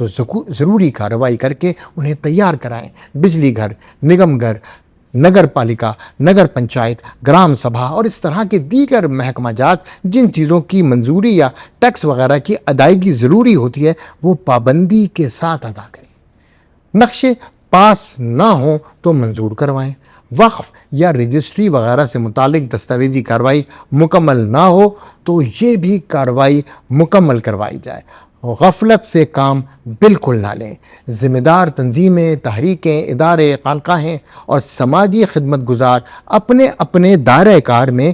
تو ضروری کارروائی کر کے انہیں تیار کرائیں۔ بجلی گھر، نگم گھر، نگر پالیکا، نگر پنچایت، گرام سبھا اور اس طرح کے دیگر محکمہ جات جن چیزوں کی منظوری یا ٹیکس وغیرہ کی ادائیگی ضروری ہوتی ہے وہ پابندی کے ساتھ ادا کریں۔ نقشے پاس نہ ہوں تو منظور کروائیں۔ وقف یا رجسٹری وغیرہ سے متعلق دستاویزی کارروائی مکمل نہ ہو تو یہ بھی کارروائی مکمل کروائی جائے۔ غفلت سے کام بالکل نہ لیں۔ ذمہ دار تنظیمیں، تحریکیں، ادارے، خانقاہیں اور سماجی خدمت گزار اپنے اپنے دائرہ کار میں،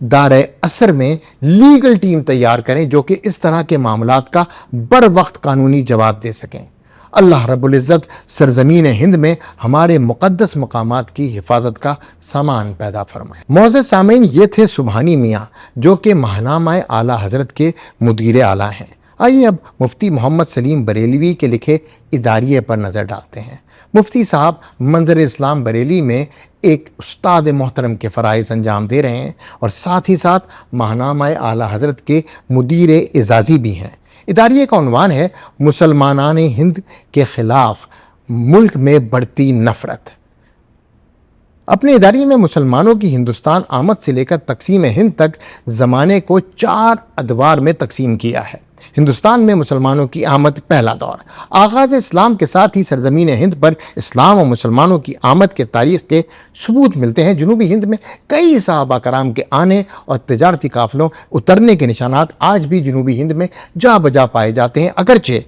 دائرہ اثر میں لیگل ٹیم تیار کریں جو کہ اس طرح کے معاملات کا بر وقت قانونی جواب دے سکیں۔ اللہ رب العزت سرزمین ہند میں ہمارے مقدس مقامات کی حفاظت کا سامان پیدا فرمائے۔ معزز سامعین، یہ تھے سبحانی میاں جو کہ ماہنامہ اعلیٰ حضرت کے مدیر اعلیٰ ہیں۔ آئیے اب مفتی محمد سلیم بریلوی کے لکھے اداریے پر نظر ڈالتے ہیں۔ مفتی صاحب منظر اسلام بریلی میں ایک استاد محترم کے فرائض انجام دے رہے ہیں اور ساتھ ہی ساتھ ماہنامہ اعلیٰ حضرت کے مدیر اعزازی بھی ہیں۔ اداریے کا عنوان ہے مسلمانان ہند کے خلاف ملک میں بڑھتی نفرت۔ اپنے اداریے میں مسلمانوں کی ہندوستان آمد سے لے کر تقسیم ہند تک زمانے کو 4 ادوار میں تقسیم کیا ہے۔ ہندوستان میں مسلمانوں کی آمد پہلا دور، آغاز اسلام کے ساتھ ہی سرزمین ہند پر اسلام اور مسلمانوں کی آمد کے تاریخ کے ثبوت ملتے ہیں۔ جنوبی ہند میں کئی صحابہ کرام کے آنے اور تجارتی قافلوں اترنے کے نشانات آج بھی جنوبی ہند میں جا بجا پائے جاتے ہیں، اگرچہ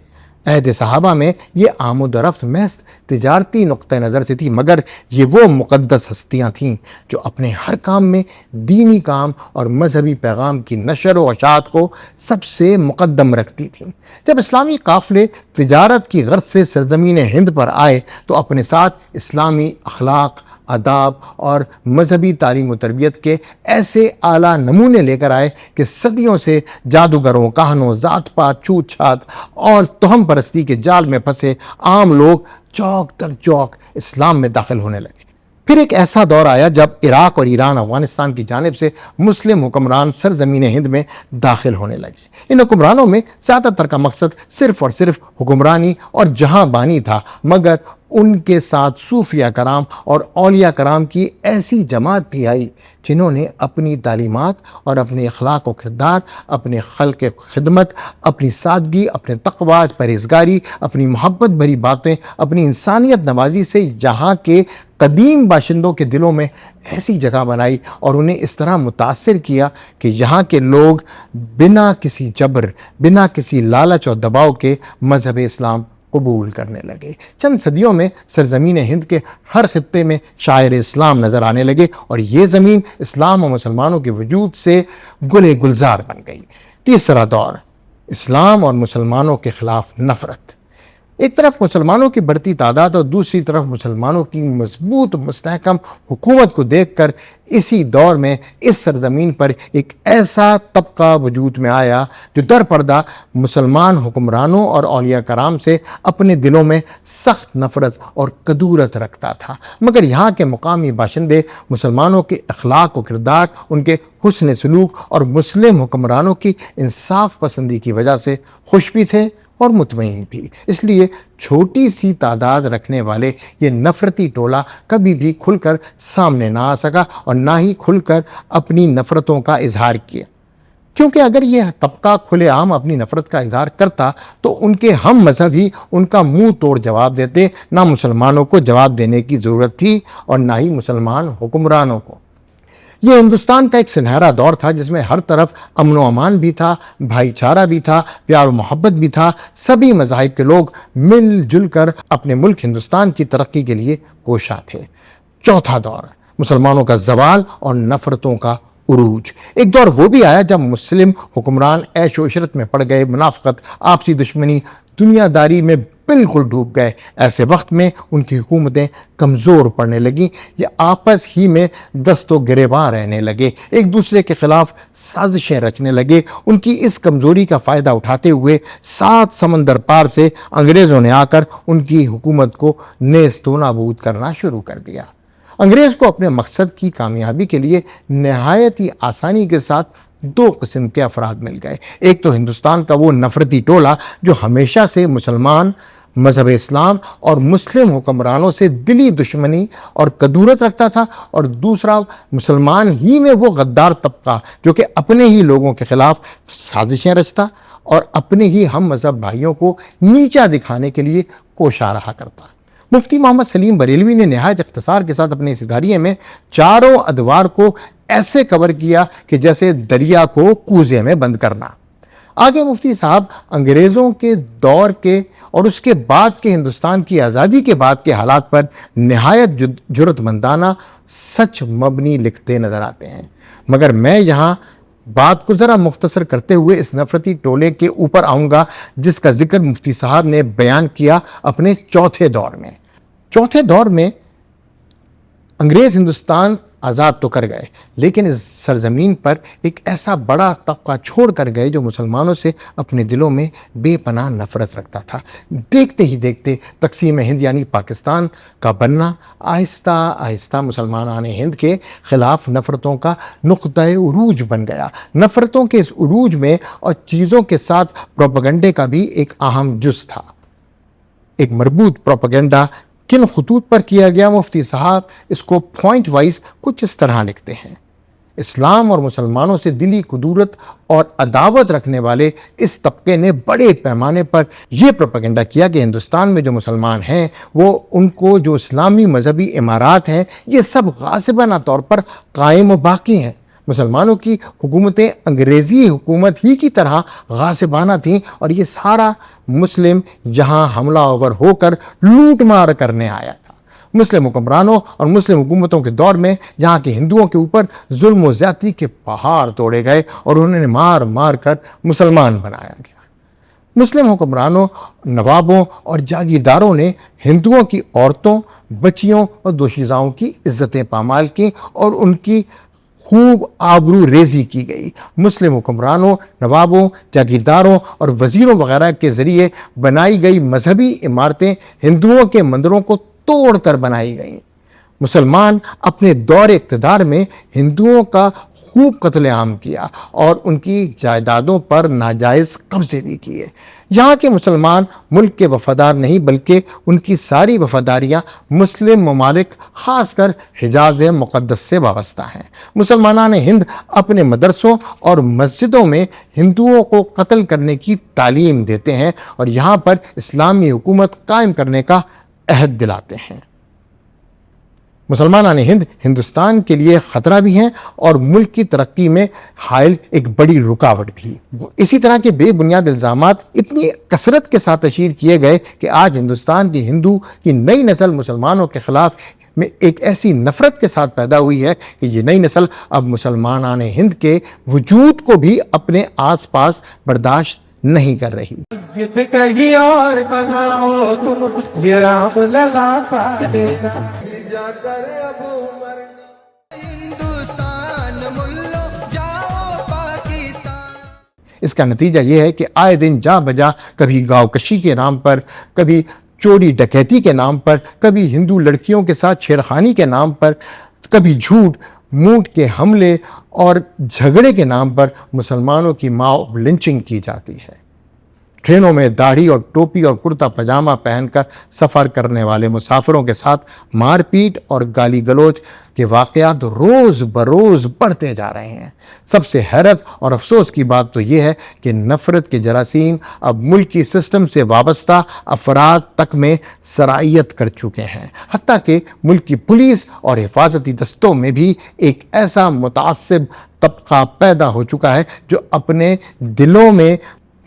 عہد صحابہ میں یہ آمد و رفت محض تجارتی نقطہ نظر سے تھی، مگر یہ وہ مقدس ہستیاں تھیں جو اپنے ہر کام میں دینی کام اور مذہبی پیغام کی نشر و اشاعت کو سب سے مقدم رکھتی تھیں۔ جب اسلامی قافلے تجارت کی غرض سے سرزمین ہند پر آئے تو اپنے ساتھ اسلامی اخلاق، آداب اور مذہبی تعلیم و تربیت کے ایسے اعلیٰ نمونے لے کر آئے کہ صدیوں سے جادوگروں، کاہنوں، ذات پات، چھوت چھات اور توہم پرستی کے جال میں پھنسے عام لوگ چوک در چوک اسلام میں داخل ہونے لگے۔ پھر ایک ایسا دور آیا جب عراق اور ایران، افغانستان کی جانب سے مسلم حکمران سرزمین ہند میں داخل ہونے لگے۔ ان حکمرانوں میں زیادہ تر کا مقصد صرف اور صرف حکمرانی اور جہاں بانی تھا، مگر ان کے ساتھ صوفیہ کرام اور اولیاء کرام کی ایسی جماعت بھی آئی جنہوں نے اپنی تعلیمات اور اپنے اخلاق و کردار، اپنے خلق خدمت، اپنی سادگی، اپنے تقوی، پرہیزگاری، اپنی محبت بھری باتیں، اپنی انسانیت نوازی سے یہاں کے قدیم باشندوں کے دلوں میں ایسی جگہ بنائی اور انہیں اس طرح متاثر کیا کہ یہاں کے لوگ بنا کسی جبر، بنا کسی لالچ اور دباؤ کے مذہب اسلام قبول کرنے لگے۔ چند صدیوں میں سرزمین ہند کے ہر خطے میں شاعر اسلام نظر آنے لگے اور یہ زمین اسلام اور مسلمانوں کے وجود سے گل گلزار بن گئی۔ تیسرا دور، اسلام اور مسلمانوں کے خلاف نفرت۔ ایک طرف مسلمانوں کی بڑھتی تعداد اور دوسری طرف مسلمانوں کی مضبوط مستحکم حکومت کو دیکھ کر اسی دور میں اس سرزمین پر ایک ایسا طبقہ وجود میں آیا جو در پردہ مسلمان حکمرانوں اور اولیاء کرام سے اپنے دلوں میں سخت نفرت اور کدورت رکھتا تھا، مگر یہاں کے مقامی باشندے مسلمانوں کے اخلاق و کردار، ان کے حسن سلوک اور مسلم حکمرانوں کی انصاف پسندی کی وجہ سے خوش بھی تھے اور مطمئن بھی۔ اس لیے چھوٹی سی تعداد رکھنے والے یہ نفرتی ٹولہ کبھی بھی کھل کر سامنے نہ آ سکا اور نہ ہی کھل کر اپنی نفرتوں کا اظہار کیا، کیونکہ اگر یہ طبقہ کھلے عام اپنی نفرت کا اظہار کرتا تو ان کے ہم مذہب ہی ان کا منہ توڑ جواب دیتے۔ نہ مسلمانوں کو جواب دینے کی ضرورت تھی اور نہ ہی مسلمان حکمرانوں کو۔ یہ ہندوستان کا ایک سنہرا دور تھا جس میں ہر طرف امن و امان بھی تھا، بھائی چارہ بھی تھا، پیار و محبت بھی تھا، سبھی مذاہب کے لوگ مل جل کر اپنے ملک ہندوستان کی ترقی کے لیے کوشاں تھے۔ چوتھا دور، مسلمانوں کا زوال اور نفرتوں کا عروج۔ ایک دور وہ بھی آیا جب مسلم حکمران عیش و عشرت میں پڑ گئے، منافقت، آپسی دشمنی، دنیا داری میں بالکل ڈوب گئے۔ ایسے وقت میں ان کی حکومتیں کمزور پڑنے لگیں، یہ آپس ہی میں دست و گریباں رہنے لگے، ایک دوسرے کے خلاف سازشیں رچنے لگے۔ ان کی اس کمزوری کا فائدہ اٹھاتے ہوئے 7 سمندر پار سے انگریزوں نے آ کر ان کی حکومت کو نیست و نابود کرنا شروع کر دیا۔ انگریز کو اپنے مقصد کی کامیابی کے لیے نہایت ہی آسانی کے ساتھ دو قسم کے افراد مل گئے۔ ایک تو ہندوستان کا وہ نفرتی ٹولہ جو ہمیشہ سے مسلمان، مذہب اسلام اور مسلم حکمرانوں سے دلی دشمنی اور کدورت رکھتا تھا، اور دوسرا مسلمان ہی میں وہ غدار طبقہ جو کہ اپنے ہی لوگوں کے خلاف سازشیں رچتا اور اپنے ہی ہم مذہب بھائیوں کو نیچا دکھانے کے لیے کوشاں رہا کرتا۔ مفتی محمد سلیم بریلوی نے نہایت اختصار کے ساتھ اپنے اس اداریے میں چاروں ادوار کو ایسے کور کیا کہ جیسے دریا کو کوزے میں بند کرنا۔ آگے مفتی صاحب انگریزوں کے دور کے اور اس کے بعد کے ہندوستان کی آزادی کے بعد کے حالات پر نہایت جرأت مندانہ سچ مبنی لکھتے نظر آتے ہیں، مگر میں یہاں بات کو ذرا مختصر کرتے ہوئے اس نفرتی ٹولے کے اوپر آؤں گا جس کا ذکر مفتی صاحب نے بیان کیا اپنے چوتھے دور میں۔ چوتھے دور میں انگریز ہندوستان آزاد تو کر گئے، لیکن اس سرزمین پر ایک ایسا بڑا طبقہ چھوڑ کر گئے جو مسلمانوں سے اپنے دلوں میں بے پناہ نفرت رکھتا تھا۔ دیکھتے ہی دیکھتے تقسیم ہند یعنی پاکستان کا بننا آہستہ آہستہ مسلمانان ہند کے خلاف نفرتوں کا نقطۂ عروج بن گیا۔ نفرتوں کے اس عروج میں اور چیزوں کے ساتھ پروپیگنڈے کا بھی ایک اہم جز تھا۔ ایک مربوط پروپیگنڈا کن خطوط پر کیا گیا؟ مفتی صاحب اس کو پوائنٹ وائز کچھ اس طرح لکھتے ہیں: اسلام اور مسلمانوں سے دلی کدورت اور عداوت رکھنے والے اس طبقے نے بڑے پیمانے پر یہ پروپیگنڈا کیا کہ ہندوستان میں جو مسلمان ہیں وہ ان کو جو اسلامی مذہبی امارات ہیں یہ سب غاصبانہ طور پر قائم و باقی ہیں۔ مسلمانوں کی حکومتیں انگریزی حکومت ہی کی طرح غاصبانہ تھیں اور یہ سارا مسلم یہاں حملہ آور ہو کر لوٹ مار کرنے آیا تھا۔ مسلم حکمرانوں اور مسلم حکومتوں کے دور میں یہاں کے ہندوؤں کے اوپر ظلم و زیادتی کے پہاڑ توڑے گئے اور انہیں مار مار کر مسلمان بنایا گیا۔ مسلم حکمرانوں، نوابوں اور جاگیرداروں نے ہندوؤں کی عورتوں، بچیوں اور دوشیزاؤں کی عزتیں پامال کی اور ان کی خوب آبرو ریزی کی گئی۔ مسلم حکمرانوں، نوابوں، جاگیرداروں اور وزیروں وغیرہ کے ذریعے بنائی گئی مذہبی عمارتیں ہندوؤں کے مندروں کو توڑ کر بنائی گئیں۔ مسلمان اپنے دور اقتدار میں ہندوؤں کا خوب قتل عام کیا اور ان کی جائیدادوں پر ناجائز قبضے بھی کیے۔ یہاں کے مسلمان ملک کے وفادار نہیں بلکہ ان کی ساری وفاداریاں مسلم ممالک خاص کر حجاز مقدس سے وابستہ ہیں۔ مسلمانان ہند اپنے مدرسوں اور مسجدوں میں ہندوؤں کو قتل کرنے کی تعلیم دیتے ہیں اور یہاں پر اسلامی حکومت قائم کرنے کا عہد دلاتے ہیں۔ مسلمانان ہند ہندوستان کے لیے خطرہ بھی ہیں اور ملک کی ترقی میں حائل ایک بڑی رکاوٹ بھی۔ اسی طرح کے بے بنیاد الزامات اتنی کثرت کے ساتھ تشہیر کیے گئے کہ آج ہندوستان کی ہندو کی نئی نسل مسلمانوں کے خلاف میں ایک ایسی نفرت کے ساتھ پیدا ہوئی ہے کہ یہ نئی نسل اب مسلمانان ہند کے وجود کو بھی اپنے آس پاس برداشت نہیں کر رہی۔ کہیں اور بناؤ تم یہ رام لگا پائے اس کا نتیجہ یہ ہے کہ آئے دن جا بجا کبھی گاؤں کشی کے نام پر، کبھی چوری ڈکیتی کے نام پر، کبھی ہندو لڑکیوں کے ساتھ چھیڑخانی کے نام پر، کبھی جھوٹ موٹ کے حملے اور جھگڑے کے نام پر مسلمانوں کی ماب لنچنگ کی جاتی ہے۔ ٹرینوں میں داڑھی اور ٹوپی اور کرتا پاجامہ پہن کر سفر کرنے والے مسافروں کے ساتھ مار پیٹ اور گالی گلوچ کے واقعات روز بروز بڑھتے جا رہے ہیں۔ سب سے حیرت اور افسوس کی بات تو یہ ہے کہ نفرت کے جراثیم اب ملکی سسٹم سے وابستہ افراد تک میں سرائیت کر چکے ہیں، حتیٰ کہ ملک کی پولیس اور حفاظتی دستوں میں بھی ایک ایسا متعصب طبقہ پیدا ہو چکا ہے جو اپنے دلوں میں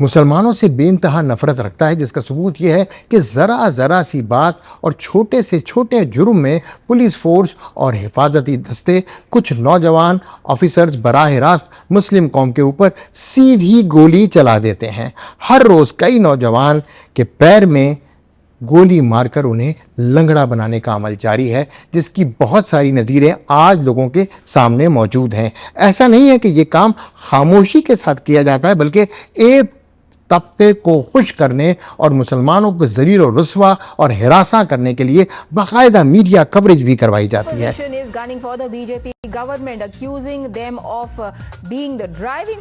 مسلمانوں سے بے انتہا نفرت رکھتا ہے، جس کا ثبوت یہ ہے کہ ذرا سی بات اور چھوٹے سے چھوٹے جرم میں پولیس فورس اور حفاظتی دستے کچھ نوجوان آفیسرز براہ راست مسلم قوم کے اوپر سیدھی گولی چلا دیتے ہیں۔ ہر روز کئی نوجوان کے پیر میں گولی مار کر انہیں لنگڑا بنانے کا عمل جاری ہے، جس کی بہت ساری نظیریں آج لوگوں کے سامنے موجود ہیں۔ ایسا نہیں ہے کہ یہ کام خاموشی کے ساتھ کیا جاتا ہے، بلکہ ایک طبقے کو خوش کرنے اور مسلمانوں کو ذلیل و رسوا اور ہراساں کرنے کے لیے باقاعدہ میڈیا کوریج بھی کروائی جاتی ہے۔ Opposition is gunning for the BJP government, accusing them of being the driving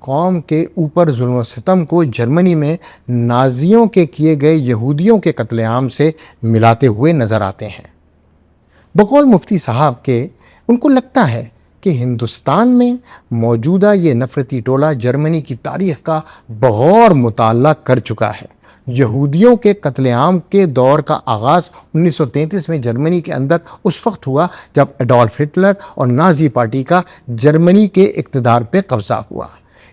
قوم کے اوپر ظلم و ستم کو جرمنی میں نازیوں کے کیے گئے یہودیوں کے قتل عام سے ملاتے ہوئے نظر آتے ہیں۔ بقول مفتی صاحب کے ان کو لگتا ہے کہ ہندوستان میں موجودہ یہ نفرتی ٹولہ جرمنی کی تاریخ کا بغور مطالعہ کر چکا ہے۔ یہودیوں کے قتل عام کے دور کا آغاز 1933 میں جرمنی کے اندر اس وقت ہوا جب ایڈولف ہٹلر اور نازی پارٹی کا جرمنی کے اقتدار پہ قبضہ ہوا۔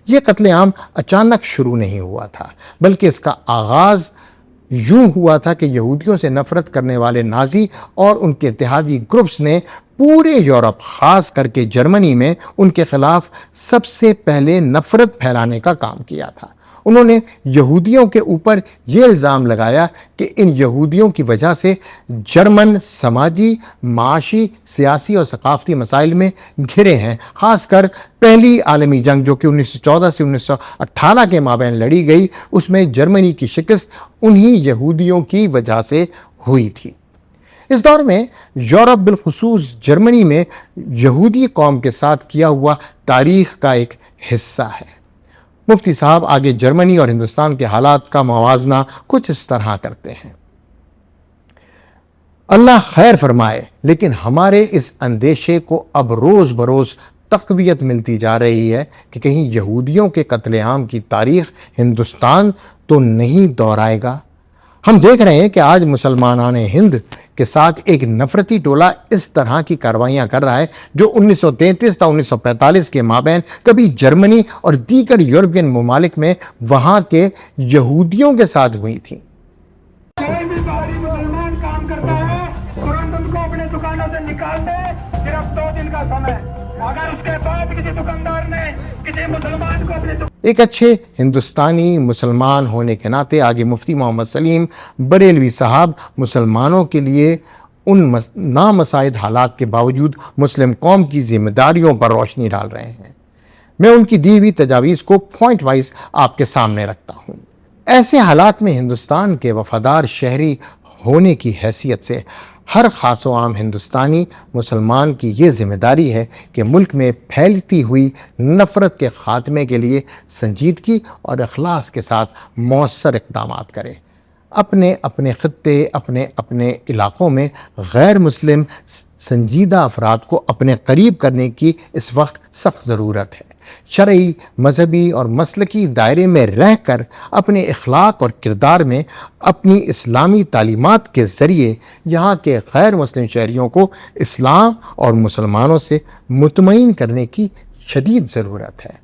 یہ قتل عام اچانک شروع نہیں ہوا تھا، بلکہ اس کا آغاز یوں ہوا تھا کہ یہودیوں سے نفرت کرنے والے نازی اور ان کے اتحادی گروپس نے پورے یورپ خاص کر کے جرمنی میں ان کے خلاف سب سے پہلے نفرت پھیلانے کا کام کیا تھا۔ انہوں نے یہودیوں کے اوپر یہ الزام لگایا کہ ان یہودیوں کی وجہ سے جرمن سماجی، معاشی، سیاسی اور ثقافتی مسائل میں گھرے ہیں۔ خاص کر پہلی عالمی جنگ جو کہ 1914 سے 1918 کے مابین لڑی گئی، اس میں جرمنی کی شکست انہی یہودیوں کی وجہ سے ہوئی تھی۔ اس دور میں یورپ بالخصوص جرمنی میں یہودی قوم کے ساتھ کیا ہوا تاریخ کا ایک حصہ ہے۔ مفتی صاحب آگے جرمنی اور ہندوستان کے حالات کا موازنہ کچھ اس طرح کرتے ہیں۔ اللہ خیر فرمائے، لیکن ہمارے اس اندیشے کو اب روز بروز تقویت ملتی جا رہی ہے کہ کہیں یہودیوں کے قتل عام کی تاریخ ہندوستان تو نہیں دہرائے گا۔ ہم دیکھ رہے ہیں کہ آج مسلمانان ہند کے ساتھ ایک نفرتی ٹولہ اس طرح کی کارروائیاں کر رہا ہے جو 1933 تا 1945 کے مابین کبھی جرمنی اور دیگر یورپین ممالک میں وہاں کے یہودیوں کے ساتھ ہوئی تھیں۔ کوئی بھی باہری مسلمان کام کرتا ہے ترنت ان کو اپنے دکانوں سے نکال دے، صرف 2 دن کا سمے۔ اگر اس کے بعد کسی دکاندار نے کسی مسلمان کو اپنے ایک اچھے ہندوستانی مسلمان ہونے کے ناطے آگے مفتی محمد سلیم بریلوی صاحب مسلمانوں کے لیے ان نامساعد حالات کے باوجود مسلم قوم کی ذمہ داریوں پر روشنی ڈال رہے ہیں۔ میں ان کی دی ہوئی تجاویز کو پوائنٹ وائز آپ کے سامنے رکھتا ہوں۔ ایسے حالات میں ہندوستان کے وفادار شہری ہونے کی حیثیت سے ہر خاص و عام ہندوستانی مسلمان کی یہ ذمہ داری ہے کہ ملک میں پھیلتی ہوئی نفرت کے خاتمے کے لیے سنجیدگی اور اخلاص کے ساتھ مؤثر اقدامات کرے۔ اپنے اپنے خطے، اپنے اپنے علاقوں میں غیر مسلم سنجیدہ افراد کو اپنے قریب کرنے کی اس وقت سخت ضرورت ہے۔ شرعی، مذہبی اور مسلکی دائرے میں رہ کر اپنے اخلاق اور کردار میں اپنی اسلامی تعلیمات کے ذریعے یہاں کے غیر مسلم شہریوں کو اسلام اور مسلمانوں سے مطمئن کرنے کی شدید ضرورت ہے۔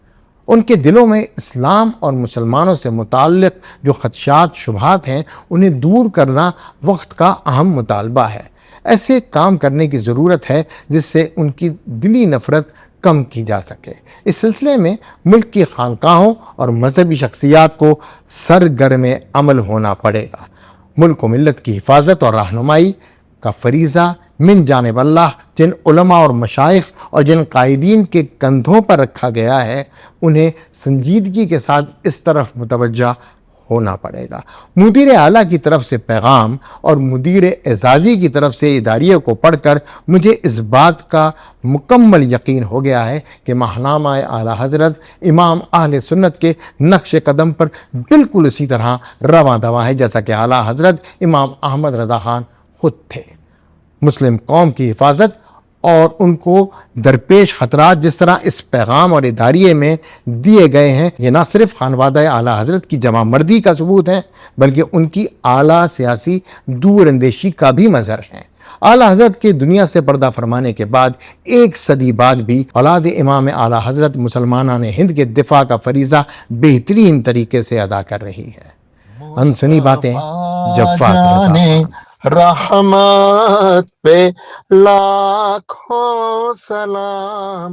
ان کے دلوں میں اسلام اور مسلمانوں سے متعلق جو خدشات، شبہات ہیں، انہیں دور کرنا وقت کا اہم مطالبہ ہے۔ ایسے کام کرنے کی ضرورت ہے جس سے ان کی دلی نفرت کم کی جا سکے۔ اس سلسلے میں ملک کی خانقاہوں اور مذہبی شخصیات کو سرگرم عمل ہونا پڑے گا۔ ملک و ملت کی حفاظت اور رہنمائی کا فریضہ من جانب اللہ جن علماء اور مشائخ اور جن قائدین کے کندھوں پر رکھا گیا ہے، انہیں سنجیدگی کے ساتھ اس طرف متوجہ ہونا پڑے گا۔ مدیر اعلیٰ کی طرف سے پیغام اور مدیر اعزازی کی طرف سے اداریہ کو پڑھ کر مجھے اس بات کا مکمل یقین ہو گیا ہے کہ ماہنامہ اعلیٰ حضرت امام اہل سنت کے نقش قدم پر بالکل اسی طرح رواں دواں ہے جیسا کہ اعلیٰ حضرت امام احمد رضا خان خود تھے۔ مسلم قوم کی حفاظت اور ان کو درپیش خطرات جس طرح اس پیغام اور اداریے میں دیے گئے ہیں، یہ نہ صرف خانوادہ اعلیٰ حضرت کی جمع مردی کا ثبوت ہے بلکہ ان کی اعلیٰ سیاسی دور اندیشی کا بھی مظہر ہے۔ اعلیٰ حضرت کے دنیا سے پردہ فرمانے کے بعد 1 صدی بعد بھی اولاد امام اعلیٰ حضرت مسلمانان ہند کے دفاع کا فریضہ بہترین طریقے سے ادا کر رہی ہے۔ انسنی باتیں جفاک رضا خان۔ رحمت پہ لاکھوں سلام۔